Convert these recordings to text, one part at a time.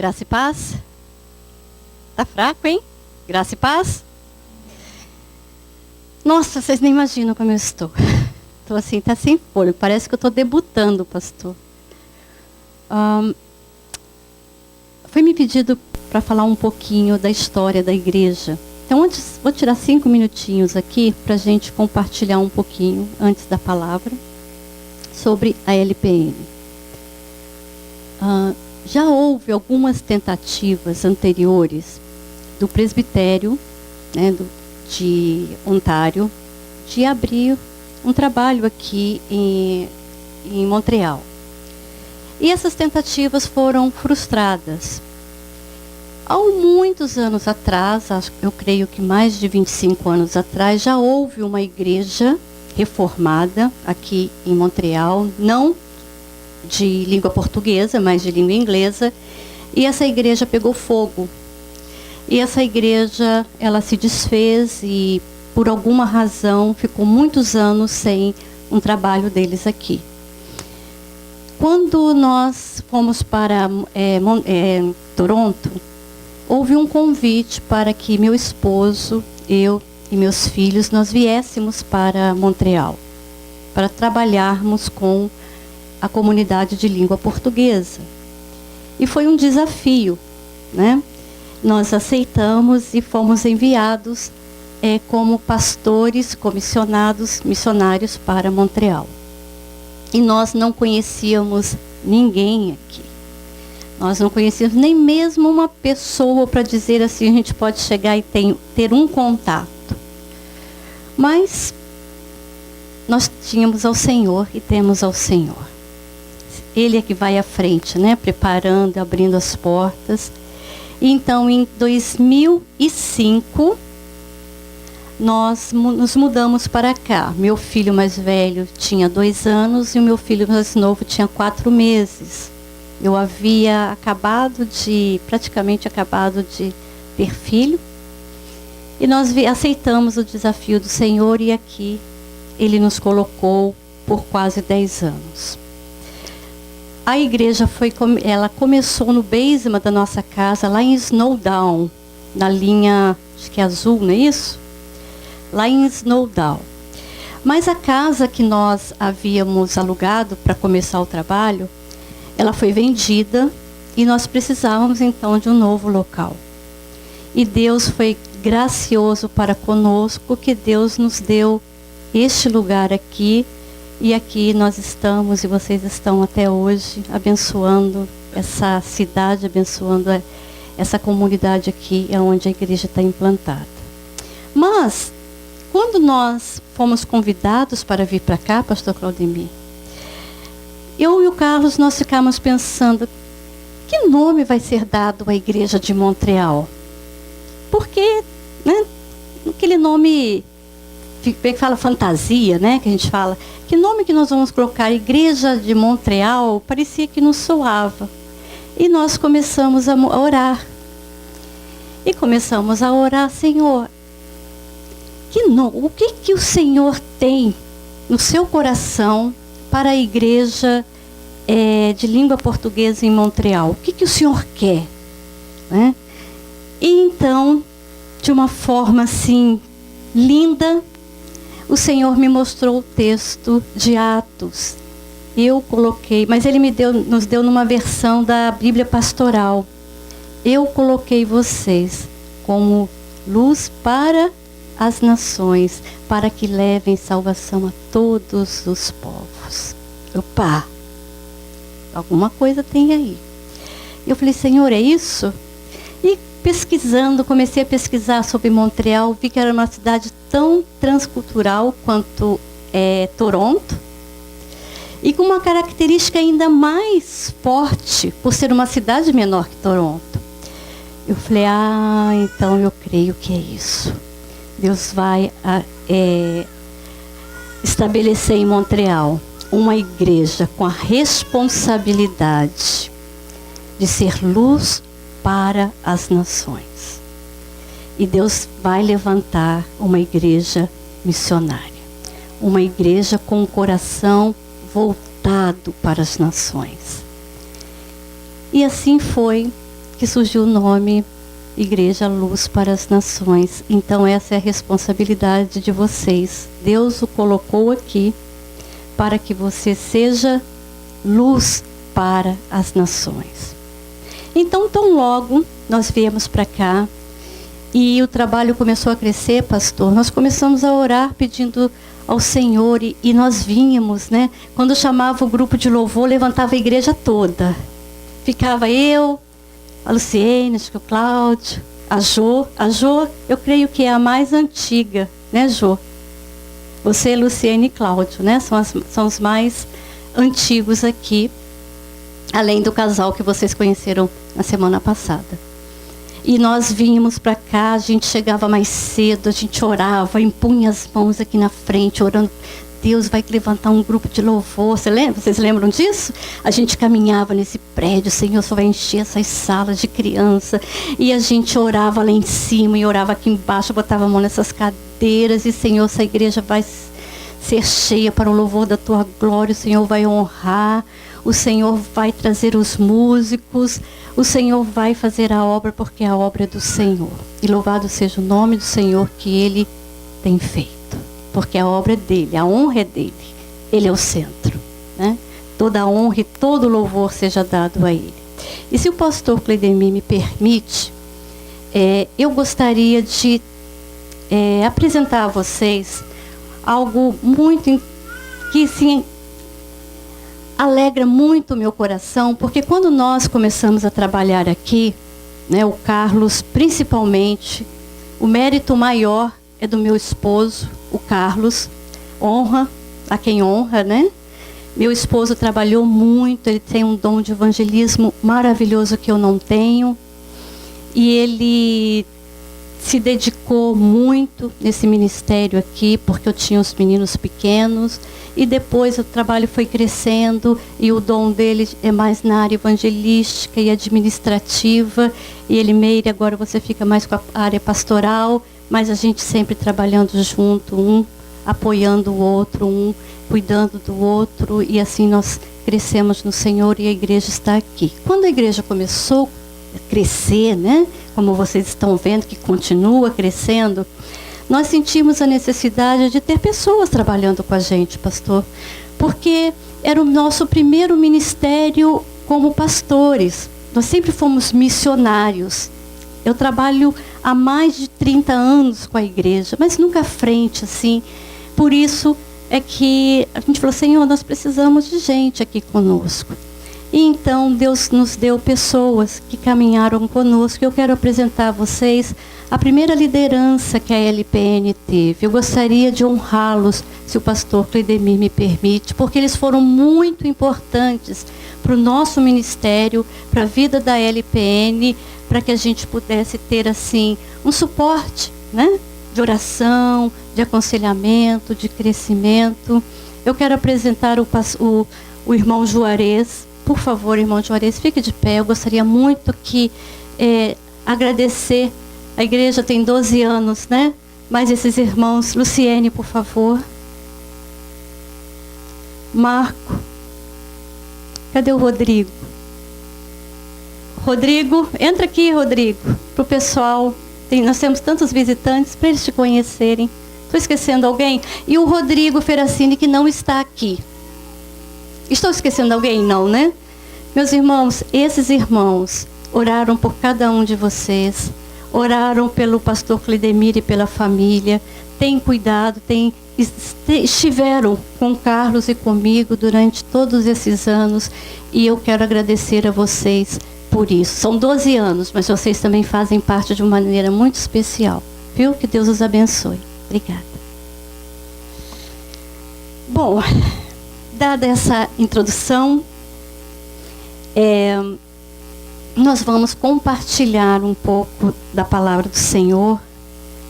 Graça e paz? Tá fraco, hein? Graça e paz? Nossa, vocês nem imaginam como eu estou. Estou assim, tá sem fôlego. Parece que eu estou debutando, pastor. Foi me pedido para falar um pouquinho da história da igreja. Então, antes, vou tirar 5 minutinhos aqui para a gente compartilhar um pouquinho, antes da palavra, sobre a LPM. Já houve algumas tentativas anteriores do presbitério, né, de Ontário, de abrir um trabalho aqui em Montreal. E essas tentativas foram frustradas. Há muitos anos atrás, eu creio que mais de 25 anos atrás, já houve uma igreja reformada aqui em Montreal, não de língua portuguesa, mas de língua inglesa, e essa igreja pegou fogo. E essa igreja, ela se desfez e, por alguma razão, ficou muitos anos sem um trabalho deles aqui. Quando nós fomos para Toronto, houve um convite para que meu esposo, eu e meus filhos, nós viéssemos para Montreal, para trabalharmos com a comunidade de língua portuguesa. E foi um desafio, né? Nós aceitamos e fomos enviados como pastores comissionados, missionários para Montreal. E nós não conhecíamos ninguém aqui. Nós não conhecíamos nem mesmo uma pessoa para dizer assim, a gente pode chegar e ter um contato. Mas nós tínhamos ao Senhor e temos ao Senhor. Ele é que vai à frente, né? Preparando, abrindo as portas. E então, em 2005, nós nos mudamos para cá. Meu filho mais velho tinha 2 anos e o meu filho mais novo tinha 4 meses. Eu havia praticamente acabado de ter filho. E nós aceitamos o desafio do Senhor e aqui Ele nos colocou por quase 10 anos. A igreja ela começou no basement da nossa casa, lá em Snowdown, na linha, acho que é azul, não é isso? Lá em Snowdown. Mas a casa que nós havíamos alugado para começar o trabalho, ela foi vendida e nós precisávamos então de um novo local. E Deus foi gracioso para conosco, que Deus nos deu este lugar aqui. E aqui nós estamos, e vocês estão até hoje, abençoando essa cidade, abençoando essa comunidade aqui, onde a igreja está implantada. Mas, quando nós fomos convidados para vir para cá, pastor Claudemir, eu e o Carlos, nós ficamos pensando, que nome vai ser dado à igreja de Montreal? Porque, né, aquele nome, que fala fantasia, né, que a gente fala, que nome que nós vamos colocar? Igreja de Montreal, parecia que não soava. E nós começamos a orar. E começamos a orar, Senhor, o que o Senhor tem no seu coração para a igreja de língua portuguesa em Montreal? O que o Senhor quer? Né? E então, de uma forma assim, linda, o Senhor me mostrou o texto de Atos. Eu coloquei, mas Ele nos deu numa versão da Bíblia Pastoral. Eu coloquei vocês como luz para as nações, para que levem salvação a todos os povos. Opa! Alguma coisa tem aí. Eu falei, Senhor, é isso? E pesquisando, comecei a pesquisar sobre Montreal, vi que era uma cidade tão transcultural quanto Toronto, e com uma característica ainda mais forte, por ser uma cidade menor que Toronto. Eu falei, então eu creio que é isso. Deus vai estabelecer em Montreal uma igreja com a responsabilidade de ser luz para as nações. E Deus vai levantar uma igreja missionária. Uma igreja com o coração voltado para as nações. E assim foi. que surgiu o nome Igreja Luz para as Nações. Então essa é a responsabilidade de vocês. Deus o colocou aqui para que você seja luz para as nações. Então, tão logo nós viemos para cá e o trabalho começou a crescer, pastor, nós começamos a orar pedindo ao Senhor e nós vínhamos, né? Quando chamava o grupo de louvor, levantava a igreja toda. Ficava eu, a Luciene, acho que o Cláudio, a Jo, eu creio que é a mais antiga, né, Jo? Você, Luciene e Cláudio, né? São os mais antigos aqui, além do casal que vocês conheceram na semana passada. E nós vínhamos para cá, a gente chegava mais cedo, a gente orava, impunha as mãos aqui na frente, orando. Deus vai levantar um grupo de louvor. Vocês lembram disso? A gente caminhava nesse prédio, o Senhor só vai encher essas salas de criança. E a gente orava lá em cima e orava aqui embaixo, botava a mão nessas cadeiras. E Senhor, essa igreja vai ser cheia para o louvor da Tua glória. O Senhor vai honrar. O Senhor vai trazer os músicos. O Senhor vai fazer a obra, porque a obra é do Senhor. E louvado seja o nome do Senhor que Ele tem feito. Porque a obra é dele, a honra é dele. Ele é o centro, né? Toda a honra e todo o louvor seja dado a ele. E se o pastor Cleidemir me permite, eu gostaria de apresentar a vocês algo muito que sim, alegra muito o meu coração, porque quando nós começamos a trabalhar aqui, né, o Carlos principalmente, o mérito maior é do meu esposo, o Carlos, honra a quem honra, né? Meu esposo trabalhou muito, ele tem um dom de evangelismo maravilhoso que eu não tenho. E ele se dedicou muito nesse ministério aqui, porque eu tinha os meninos pequenos. E depois o trabalho foi crescendo e o dom dele é mais na área evangelística e administrativa. E ele, Meire, agora você fica mais com a área pastoral, mas a gente sempre trabalhando junto, um apoiando o outro, um cuidando do outro. E assim nós crescemos no Senhor e a igreja está aqui. Quando a igreja começou a crescer, né, como vocês estão vendo que continua crescendo, nós sentimos a necessidade de ter pessoas trabalhando com a gente, pastor, porque era o nosso primeiro ministério como pastores. Nós sempre fomos missionários. Eu trabalho há mais de 30 anos com a igreja, mas nunca à frente, assim. Por isso é que a gente falou, Senhor, nós precisamos de gente aqui conosco. E então Deus nos deu pessoas que caminharam conosco. Eu quero apresentar a vocês a primeira liderança que a LPN teve. Eu gostaria de honrá-los, se o pastor Cleidemir me permite, porque eles foram muito importantes para o nosso ministério, para a vida da LPN, para que a gente pudesse ter assim um suporte, né, de oração, de aconselhamento, de crescimento. Eu quero apresentar o irmão Juarez. Por favor, irmão Juarez, fique de pé. Eu gostaria muito que agradecer. A igreja tem 12 anos, né? Mas esses irmãos, Luciene, por favor. Marco. Cadê o Rodrigo? Rodrigo, entra aqui, Rodrigo, para o pessoal. Nós temos tantos visitantes para eles te conhecerem. Estou esquecendo alguém? E o Rodrigo Ferracini, que não está aqui. Estou esquecendo alguém? Não, né? Meus irmãos, esses irmãos oraram por cada um de vocês. Oraram pelo pastor Cleidemir e pela família. Têm cuidado, estiveram com Carlos e comigo durante todos esses anos. E eu quero agradecer a vocês por isso. São 12 anos, mas vocês também fazem parte de uma maneira muito especial. Viu? Que Deus os abençoe. Obrigada. Bom, dada essa introdução, nós vamos compartilhar um pouco da palavra do Senhor,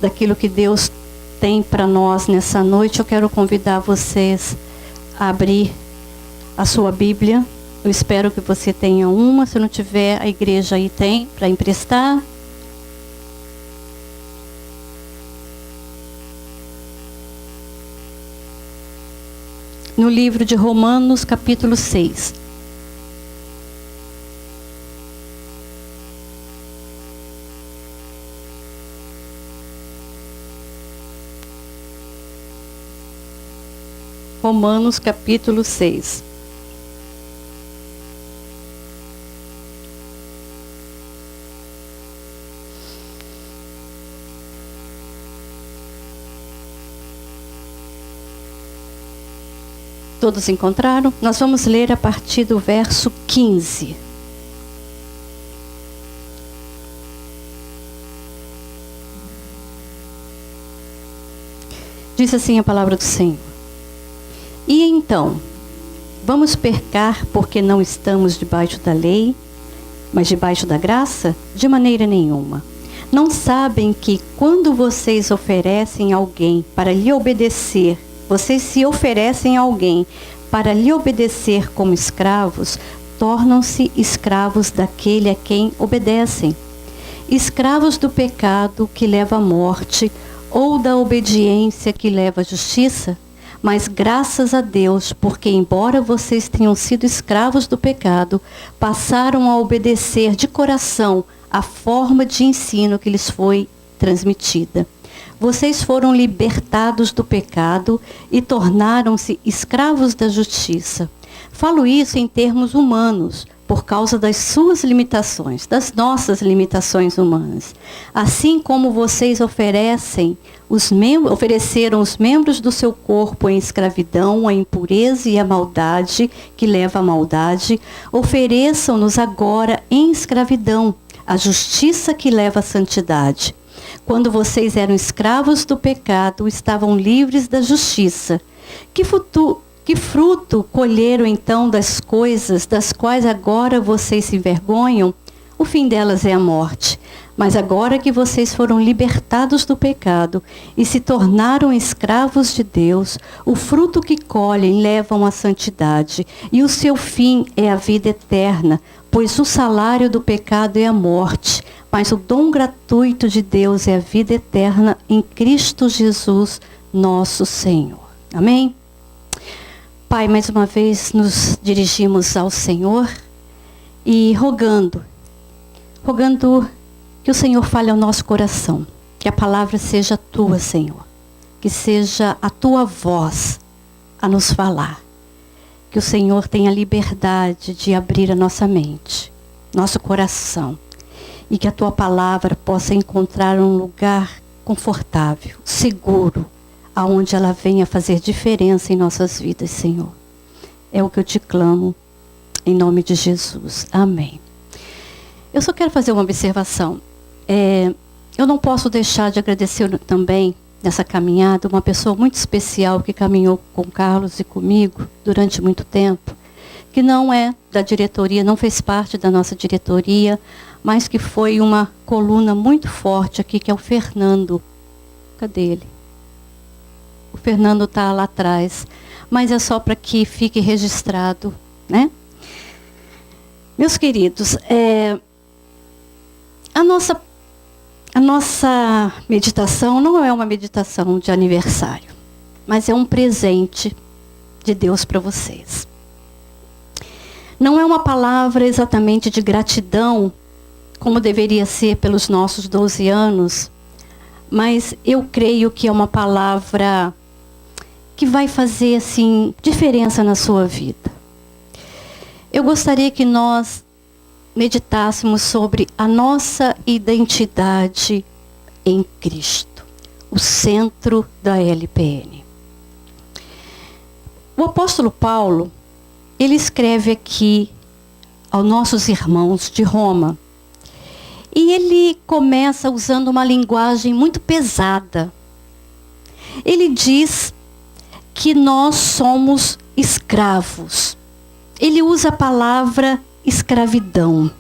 daquilo que Deus tem para nós nessa noite. Eu quero convidar vocês a abrir a sua Bíblia. Eu espero que você tenha uma. Se não tiver, a igreja aí tem para emprestar. No livro de Romanos, capítulo 6. Romanos capítulo 6. Todos encontraram? Nós vamos ler a partir do verso 15. Diz assim a palavra do Senhor. E então, vamos pecar porque não estamos debaixo da lei, mas debaixo da graça? De maneira nenhuma. Não sabem que quando vocês oferecem alguém para lhe obedecer, vocês se oferecem a alguém para lhe obedecer como escravos, tornam-se escravos daquele a quem obedecem. Escravos do pecado que leva à morte, ou da obediência que leva à justiça? Mas graças a Deus, porque embora vocês tenham sido escravos do pecado, passaram a obedecer de coração a forma de ensino que lhes foi transmitida. Vocês foram libertados do pecado e tornaram-se escravos da justiça. Falo isso em termos humanos, por causa das suas limitações, das nossas limitações humanas. Assim como vocês ofereceram os membros do seu corpo em escravidão, a impureza e a maldade, que leva à maldade, ofereçam-nos agora em escravidão, a justiça que leva à santidade. Quando vocês eram escravos do pecado, estavam livres da justiça. Que fruto colheram então das coisas das quais agora vocês se envergonham? O fim delas é a morte. Mas agora que vocês foram libertados do pecado e se tornaram escravos de Deus, o fruto que colhem levam à santidade, e o seu fim é a vida eterna, pois o salário do pecado é a morte, mas o dom gratuito de Deus é a vida eterna em Cristo Jesus, nosso Senhor. Amém? Pai, mais uma vez nos dirigimos ao Senhor e rogando que o Senhor fale ao nosso coração, que a palavra seja tua, Senhor, que seja a tua voz a nos falar, que o Senhor tenha liberdade de abrir a nossa mente, nosso coração, e que a tua palavra possa encontrar um lugar confortável, seguro, aonde ela venha fazer diferença em nossas vidas, Senhor. É o que eu te clamo, em nome de Jesus. Amém. Eu só quero fazer uma observação. Eu não posso deixar de agradecer também, nessa caminhada, uma pessoa muito especial que caminhou com o Carlos e comigo durante muito tempo, que não é da diretoria, não fez parte da nossa diretoria, mas que foi uma coluna muito forte aqui, que é o Fernando. Cadê ele? O Fernando está lá atrás, mas é só para que fique registrado, né? Meus queridos, a nossa meditação não é uma meditação de aniversário, mas é um presente de Deus para vocês. Não é uma palavra exatamente de gratidão, como deveria ser pelos nossos 12 anos, mas eu creio que é uma palavra que vai fazer, assim, diferença na sua vida. Eu gostaria que nós meditássemos sobre a nossa identidade em Cristo, o centro da LPN. O apóstolo Paulo, ele escreve aqui aos nossos irmãos de Roma, e ele começa usando uma linguagem muito pesada. Ele diz que nós somos escravos. Ele usa a palavra escravidão.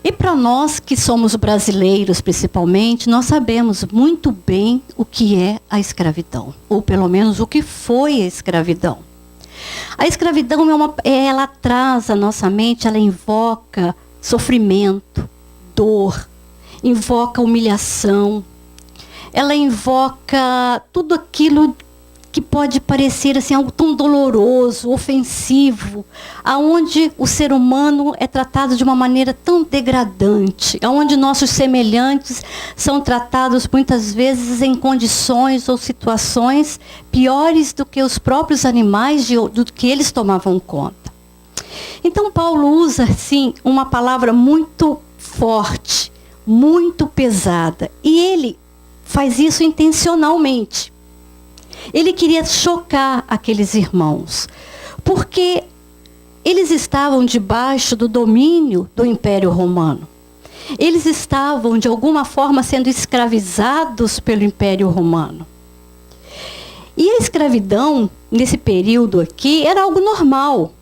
E para nós que somos brasileiros principalmente, nós sabemos muito bem o que é a escravidão, ou pelo menos o que foi a escravidão. A escravidão ela traz à nossa mente, ela invoca sofrimento, dor, invoca humilhação, ela invoca tudo aquilo que pode parecer assim, algo tão doloroso, ofensivo, aonde o ser humano é tratado de uma maneira tão degradante, aonde nossos semelhantes são tratados muitas vezes em condições ou situações piores do que os próprios animais, do que eles tomavam conta. Então Paulo usa, sim, uma palavra muito forte, muito pesada, e ele faz isso intencionalmente. Ele queria chocar aqueles irmãos, porque eles estavam debaixo do domínio do Império Romano. Eles estavam, de alguma forma, sendo escravizados pelo Império Romano. E a escravidão, nesse período aqui, era algo normal.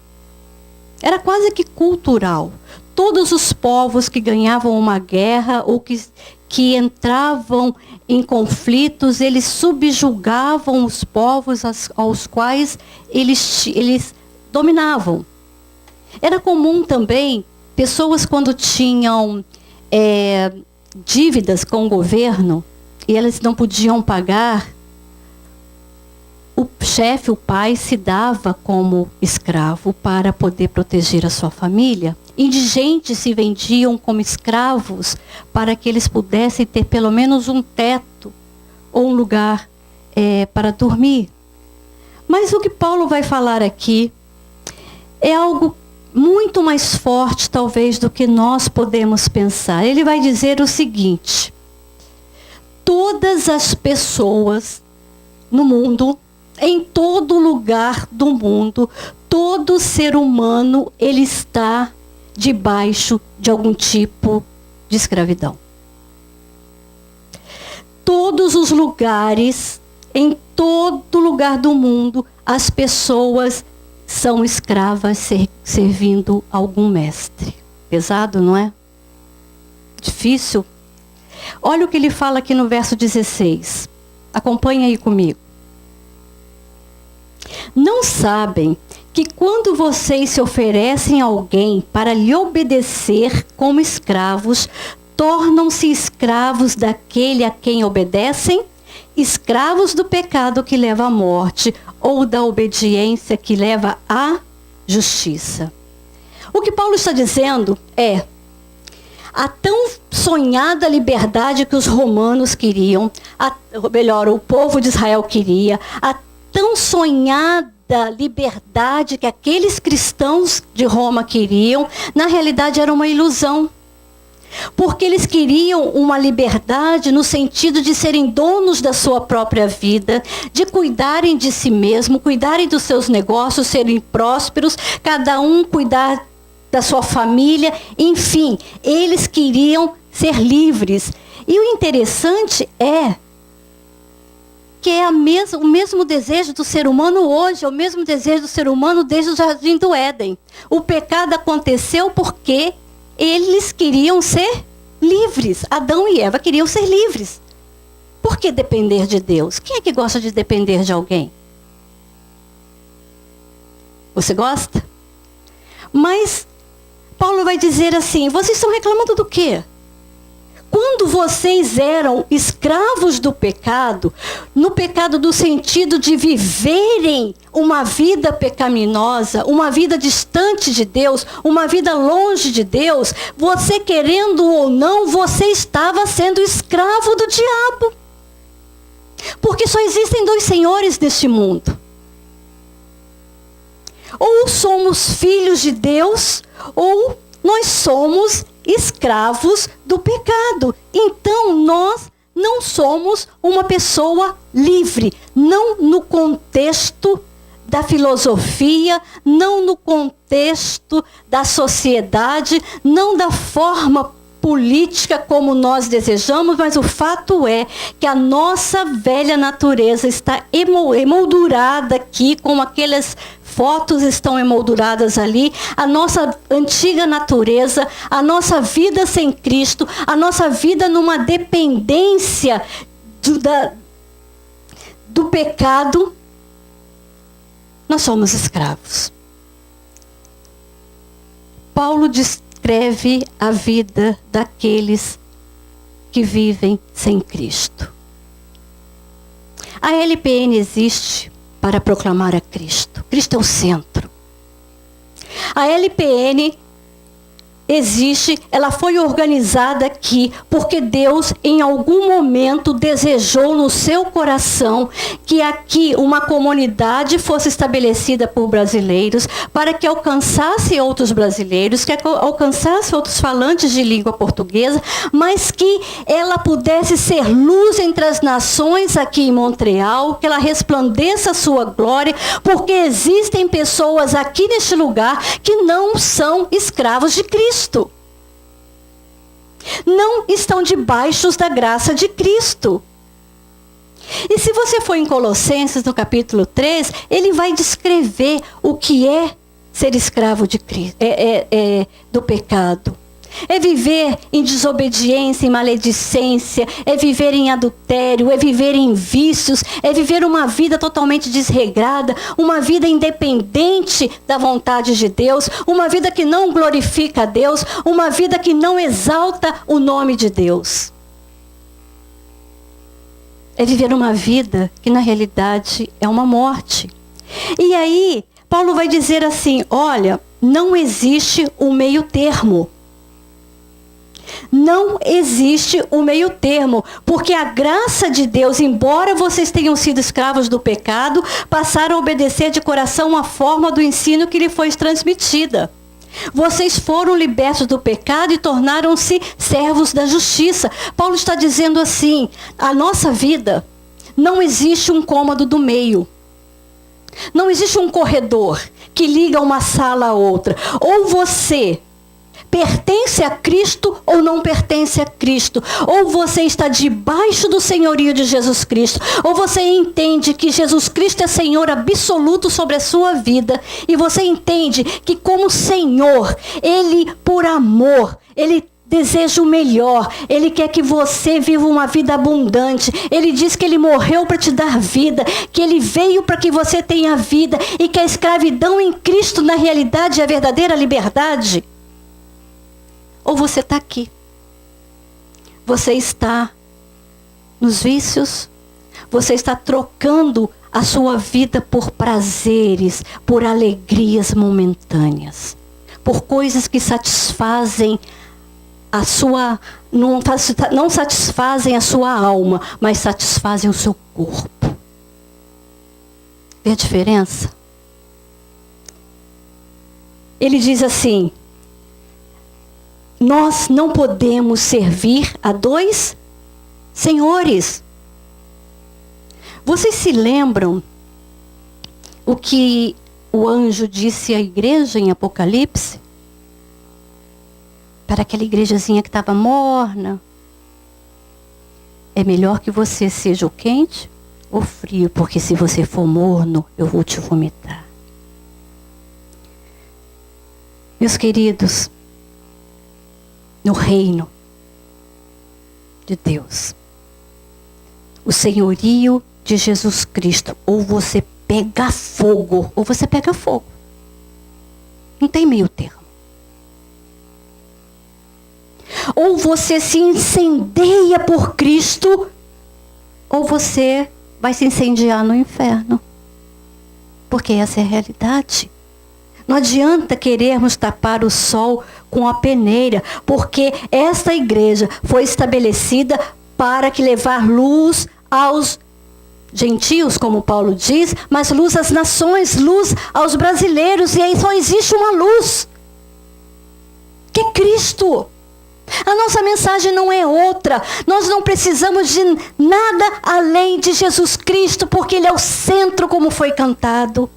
Era quase que cultural. Todos os povos que ganhavam uma guerra ou que entravam em conflitos, eles subjugavam os povos aos quais eles dominavam. Era comum também, pessoas quando tinham dívidas com o governo e elas não podiam pagar, o chefe, o pai, se dava como escravo para poder proteger a sua família. Indigentes se vendiam como escravos para que eles pudessem ter pelo menos um teto ou um lugar para dormir. Mas o que Paulo vai falar aqui é algo muito mais forte, talvez, do que nós podemos pensar. Ele vai dizer o seguinte: todas as pessoas no mundo, em todo lugar do mundo, todo ser humano, ele está debaixo de algum tipo de escravidão. Todos os lugares, em todo lugar do mundo, as pessoas são escravas servindo algum mestre. Pesado, não é? Difícil. Olha o que ele fala aqui no verso 16. Acompanha aí comigo. Não sabem que quando vocês se oferecem a alguém para lhe obedecer como escravos, tornam-se escravos daquele a quem obedecem, escravos do pecado que leva à morte ou da obediência que leva à justiça. O que Paulo está dizendo é: a tão sonhada liberdade que os romanos queriam, o povo de Israel queria, a tão sonhada liberdade que aqueles cristãos de Roma queriam, na realidade era uma ilusão. Porque eles queriam uma liberdade no sentido de serem donos da sua própria vida, de cuidarem de si mesmo, cuidarem dos seus negócios, serem prósperos, cada um cuidar da sua família, enfim, eles queriam ser livres. E o interessante é que é o mesmo desejo do ser humano hoje, é o mesmo desejo do ser humano desde o Jardim do Éden. O pecado aconteceu porque eles queriam ser livres. Adão e Eva queriam ser livres. Por que depender de Deus? Quem é que gosta de depender de alguém? Você gosta? Mas Paulo vai dizer assim: vocês estão reclamando do quê? Quando vocês eram escravos do pecado, no pecado do sentido de viverem uma vida pecaminosa, uma vida distante de Deus, uma vida longe de Deus, você querendo ou não, você estava sendo escravo do diabo. Porque só existem dois senhores neste mundo. Ou somos filhos de Deus, ou nós somos escravos do pecado. Então nós não somos uma pessoa livre, não no contexto da filosofia, não no contexto da sociedade, não da forma política como nós desejamos, mas o fato é que a nossa velha natureza está emoldurada aqui, como aquelas fotos estão emolduradas ali, a nossa antiga natureza, a nossa vida sem Cristo, a nossa vida numa dependência do pecado, nós somos escravos. Paulo descreve a vida daqueles que vivem sem Cristo. A LPN existe para proclamar a Cristo. Cristo é o centro. A LPN existe, ela foi organizada aqui porque Deus em algum momento desejou no seu coração que aqui uma comunidade fosse estabelecida por brasileiros para que alcançasse outros brasileiros, que alcançasse outros falantes de língua portuguesa, mas que ela pudesse ser luz entre as nações aqui em Montreal, que ela resplandeça a sua glória, porque existem pessoas aqui neste lugar que não são escravos de Cristo. Não estão debaixo da graça de Cristo. E se você for em Colossenses, no capítulo 3, ele vai descrever o que é ser escravo de Cristo, do pecado. É viver em desobediência, em maledicência, é viver em adultério, é viver em vícios, é viver uma vida totalmente desregrada, uma vida independente da vontade de Deus, uma vida que não glorifica a Deus, uma vida que não exalta o nome de Deus. É viver uma vida que na realidade é uma morte. E aí, Paulo vai dizer assim, olha, não existe um meio termo. Não existe o meio termo, porque a graça de Deus, embora vocês tenham sido escravos do pecado, passaram a obedecer de coração a forma do ensino que lhe foi transmitida. Vocês foram libertos do pecado e tornaram-se servos da justiça. Paulo está dizendo assim, a nossa vida não existe um cômodo do meio. Não existe um corredor que liga uma sala a outra. Ou você pertence a Cristo ou não pertence a Cristo. Ou você está debaixo do senhorio de Jesus Cristo, ou você entende que Jesus Cristo é Senhor absoluto sobre a sua vida, e você entende que como Senhor, Ele por amor, Ele deseja o melhor, Ele quer que você viva uma vida abundante. Ele diz que Ele morreu para te dar vida, que Ele veio para que você tenha vida, e que a escravidão em Cristo na realidade é a verdadeira liberdade. Ou você está aqui, você está nos vícios, você está trocando a sua vida por prazeres, por alegrias momentâneas, por coisas que satisfazem a sua, não satisfazem a sua alma, mas satisfazem o seu corpo. Vê a diferença? Ele diz assim, nós não podemos servir a dois senhores. Vocês se lembram o que o anjo disse à igreja em Apocalipse? Para aquela igrejazinha que estava morna. É melhor que você seja o quente ou frio, porque se você for morno, eu vou te vomitar. Meus queridos, no reino de Deus, o senhorio de Jesus Cristo, ou você pega fogo, ou você pega fogo. Não tem meio termo. Ou você se incendeia por Cristo, ou você vai se incendiar no inferno. Porque essa é a realidade. Não adianta querermos tapar o sol com a peneira, porque esta igreja foi estabelecida para que levar luz aos gentios, como Paulo diz, mas luz às nações, luz aos brasileiros, e aí só existe uma luz, que é Cristo. A nossa mensagem não é outra. Nós não precisamos de nada além de Jesus Cristo, porque Ele é o centro, como foi cantado.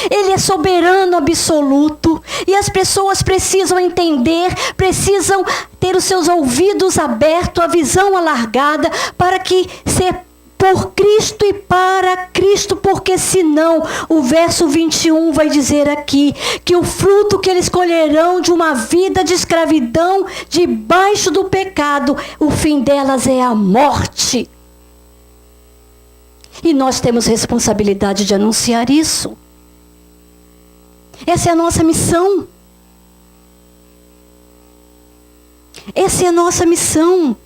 Ele é soberano absoluto. E as pessoas precisam entender, precisam ter os seus ouvidos abertos, a visão alargada, para que ser por Cristo e para Cristo, porque senão, o verso 21 vai dizer aqui, que o fruto que eles colherão de uma vida de escravidão, debaixo do pecado, o fim delas é a morte. E nós temos responsabilidade de anunciar isso. Essa é a nossa missão. Essa é a nossa missão.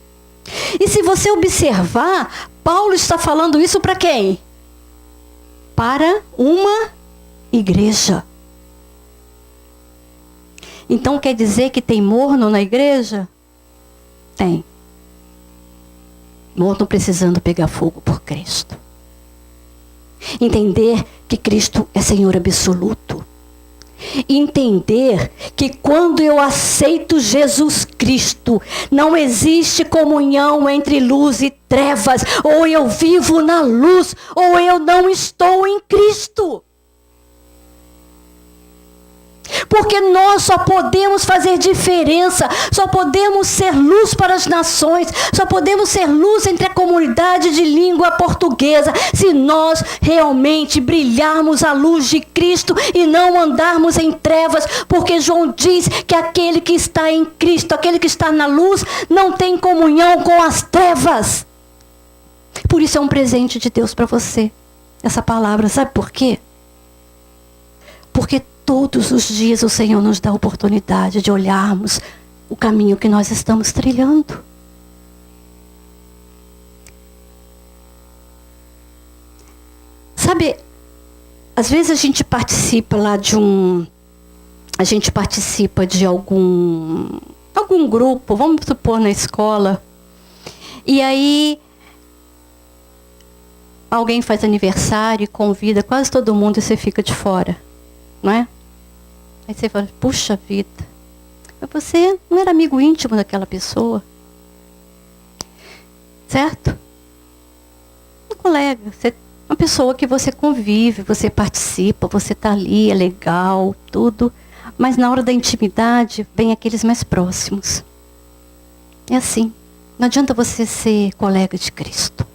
E se você observar, Paulo está falando isso para quem? para uma igreja. Então quer dizer que tem morno na igreja? Tem. Morno precisando pegar fogo por Cristo. Entender que Cristo é Senhor absoluto. Entender que quando eu aceito Jesus Cristo, não existe comunhão entre luz e trevas. Ou eu vivo na luz, ou eu não estou em Cristo. Porque nós só podemos fazer diferença, só podemos ser luz para as nações, só podemos ser luz entre a comunidade de língua portuguesa, se nós realmente brilharmos a luz de Cristo e não andarmos em trevas, porque João diz que aquele que está em Cristo, aquele que está na luz, não tem comunhão com as trevas. Por isso é um presente de Deus para você, essa palavra. Sabe por quê? Porque todos os dias o Senhor nos dá a oportunidade de olharmos o caminho que nós estamos trilhando. Sabe, às vezes a gente participa lá de algum grupo, vamos supor na escola, e aí alguém faz aniversário e convida quase todo mundo e você fica de fora. Não é? Aí você fala, puxa vida, mas você não era amigo íntimo daquela pessoa. Certo? Um colega, uma pessoa que você convive, você participa, você está ali, é legal, tudo. Mas na hora da intimidade, vem aqueles mais próximos. É assim. Não adianta você ser colega de Cristo.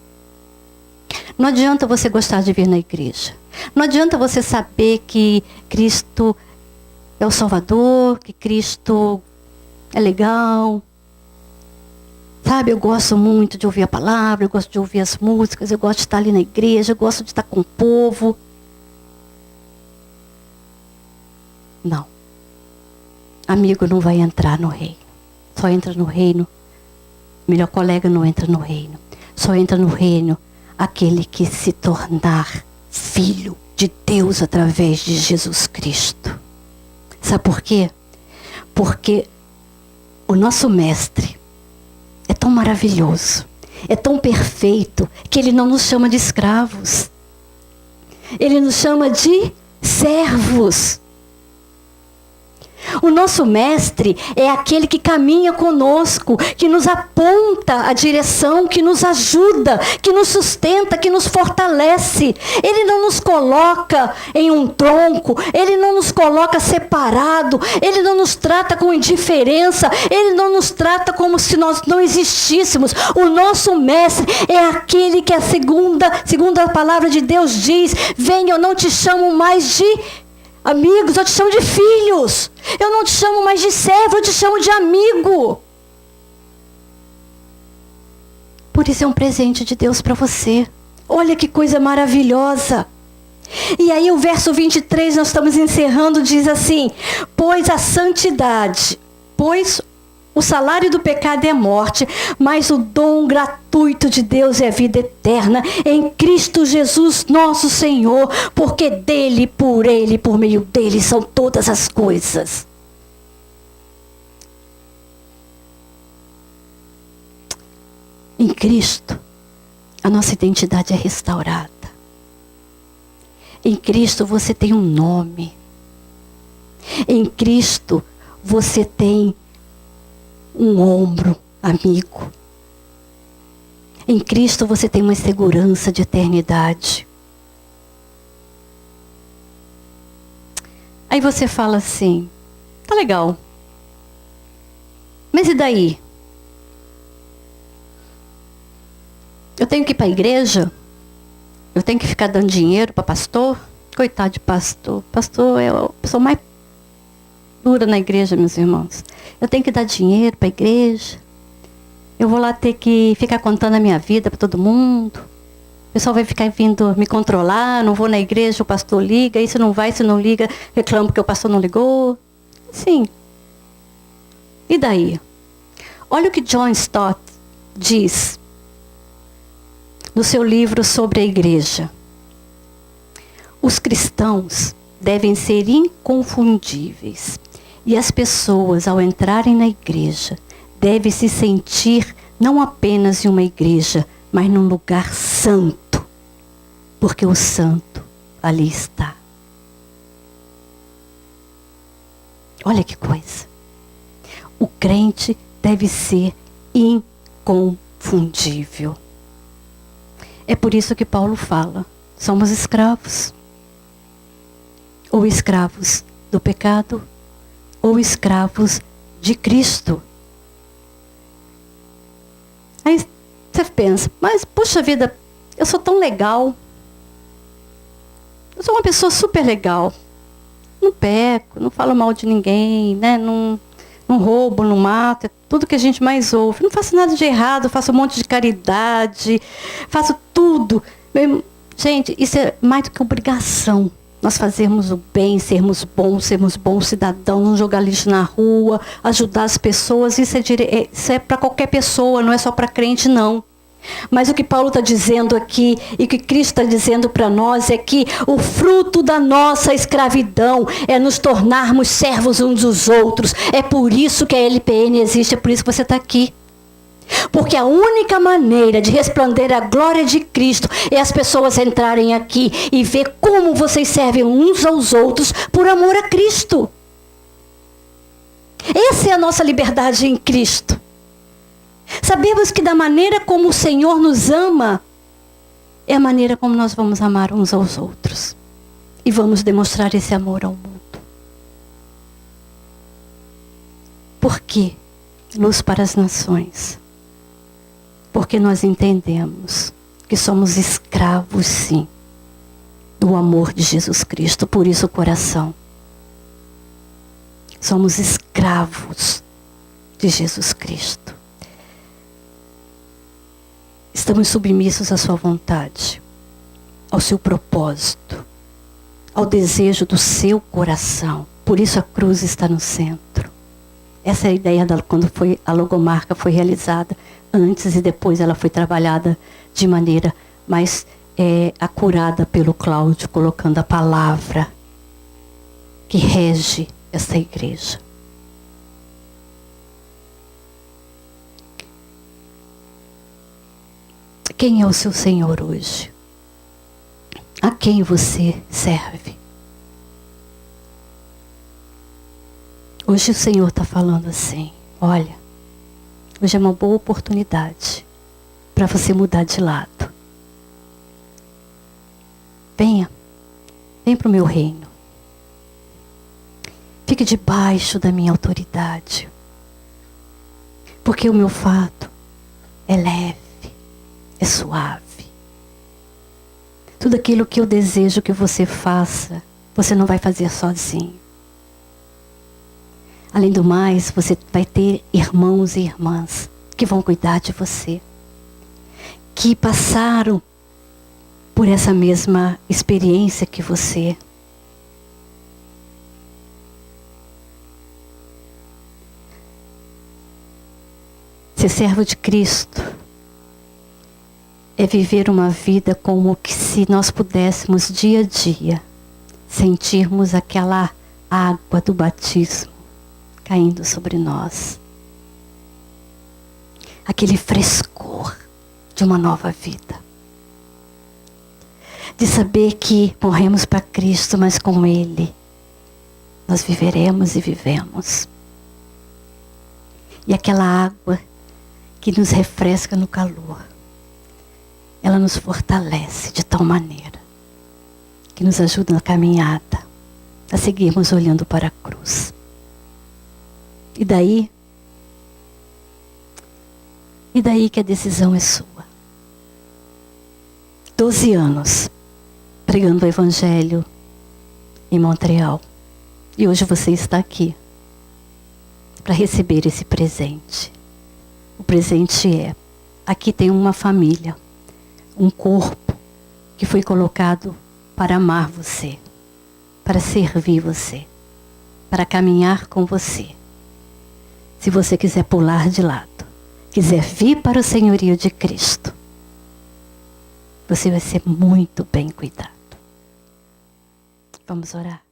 Não adianta você gostar de vir na igreja. Não adianta você saber que Cristo é o Salvador, que Cristo é legal. Sabe, eu gosto muito de ouvir a palavra, eu gosto de ouvir as músicas, eu gosto de estar ali na igreja, eu gosto de estar com o povo. Não. Amigo não vai entrar no reino. Só entra no reino. Melhor colega não entra no reino. Só entra no reino aquele que se tornar filho de Deus através de Jesus Cristo. Sabe por quê? Porque o nosso mestre é tão maravilhoso, é tão perfeito, que ele não nos chama de escravos. Ele nos chama de servos. O nosso mestre é aquele que caminha conosco, que nos aponta a direção, que nos ajuda, que nos sustenta, que nos fortalece. Ele não nos coloca em um tronco, ele não nos coloca separado, ele não nos trata com indiferença, ele não nos trata como se nós não existíssemos. O nosso mestre é aquele que segundo a palavra de Deus diz, venha, eu não te chamo mais de amigos, eu te chamo de filhos. Eu não te chamo mais de servo, eu te chamo de amigo. Por isso é um presente de Deus para você. Olha que coisa maravilhosa. E aí o verso 23, nós estamos encerrando, diz assim: pois a santidade, pois o salário do pecado é morte, mas o dom gratuito de Deus é vida eterna em Cristo Jesus nosso Senhor, porque dele, por ele, por meio dele são todas as coisas. Em Cristo, a nossa identidade é restaurada. Em Cristo você tem um nome. Em Cristo você tem um ombro amigo. Em Cristo você tem uma segurança de eternidade. Aí você fala assim, tá legal, mas e daí? Eu tenho que ir para a igreja? Eu tenho que ficar dando dinheiro para pastor? Coitado de pastor. Pastor é a pessoa mais dura na igreja, meus irmãos. Eu tenho que dar dinheiro para a igreja. Eu vou lá ter que ficar contando a minha vida para todo mundo. O pessoal vai ficar vindo me controlar. Não vou na igreja, o pastor liga. Aí se não vai, se não liga, reclamo que o pastor não ligou. Sim. E daí? Olha o que John Stott diz no seu livro sobre a igreja. Os cristãos devem ser inconfundíveis. E as pessoas, ao entrarem na igreja, devem se sentir não apenas em uma igreja, mas num lugar santo. Porque o santo ali está. Olha que coisa. O crente deve ser inconfundível. É por isso que Paulo fala, somos escravos. Ou escravos do pecado, ou escravos de Cristo. Aí você pensa, mas puxa vida, eu sou tão legal. Eu sou uma pessoa super legal. Não peco, não falo mal de ninguém, né? Não roubo, não mato. É tudo que a gente mais ouve. Não faço nada de errado, faço um monte de caridade. Faço tudo. Gente, isso é mais do que obrigação. Nós fazermos o bem, sermos bons cidadãos, não jogar lixo na rua, ajudar as pessoas. Isso é para qualquer pessoa, não é só para crente, não. Mas o que Paulo está dizendo aqui e o que Cristo está dizendo para nós é que o fruto da nossa escravidão é nos tornarmos servos uns dos outros. É por isso que a LPN existe, é por isso que você está aqui. Porque a única maneira de resplandecer a glória de Cristo é as pessoas entrarem aqui e ver como vocês servem uns aos outros por amor a Cristo. Essa é a nossa liberdade em Cristo. Sabemos que da maneira como o Senhor nos ama, é a maneira como nós vamos amar uns aos outros. E vamos demonstrar esse amor ao mundo. Por quê? Luz para as nações. Porque nós entendemos que somos escravos, sim, do amor de Jesus Cristo. Por isso o coração. Somos escravos de Jesus Cristo. Estamos submissos à sua vontade, ao seu propósito, ao desejo do seu coração. Por isso a cruz está no centro. Essa é a ideia quando a logomarca foi realizada. Antes e depois ela foi trabalhada de maneira mais acurada pelo Cláudio, colocando a palavra que rege essa igreja. Quem é o seu Senhor hoje? A quem você serve? Hoje o Senhor está falando assim, olha, hoje é uma boa oportunidade para você mudar de lado. Vem para o meu reino. Fique debaixo da minha autoridade. Porque o meu fardo é leve. É suave. Tudo aquilo que eu desejo que você faça, você não vai fazer sozinho. Além do mais, você vai ter irmãos e irmãs que vão cuidar de você. Que passaram por essa mesma experiência que você. Ser servo de Cristo é viver uma vida como que se nós pudéssemos dia a dia sentirmos aquela água do batismo caindo sobre nós. Aquele frescor de uma nova vida. De saber que morremos para Cristo, mas com Ele nós viveremos e vivemos. E aquela água que nos refresca no calor. Ela nos fortalece de tal maneira que nos ajuda na caminhada a seguirmos olhando para a cruz. E daí que a decisão é sua. 12 anos pregando o Evangelho em Montreal. E hoje você está aqui para receber esse presente. O presente é, aqui tem uma família. Um corpo que foi colocado para amar você, para servir você, para caminhar com você. Se você quiser pular de lado, quiser vir para o senhorio de Cristo, você vai ser muito bem cuidado. Vamos orar.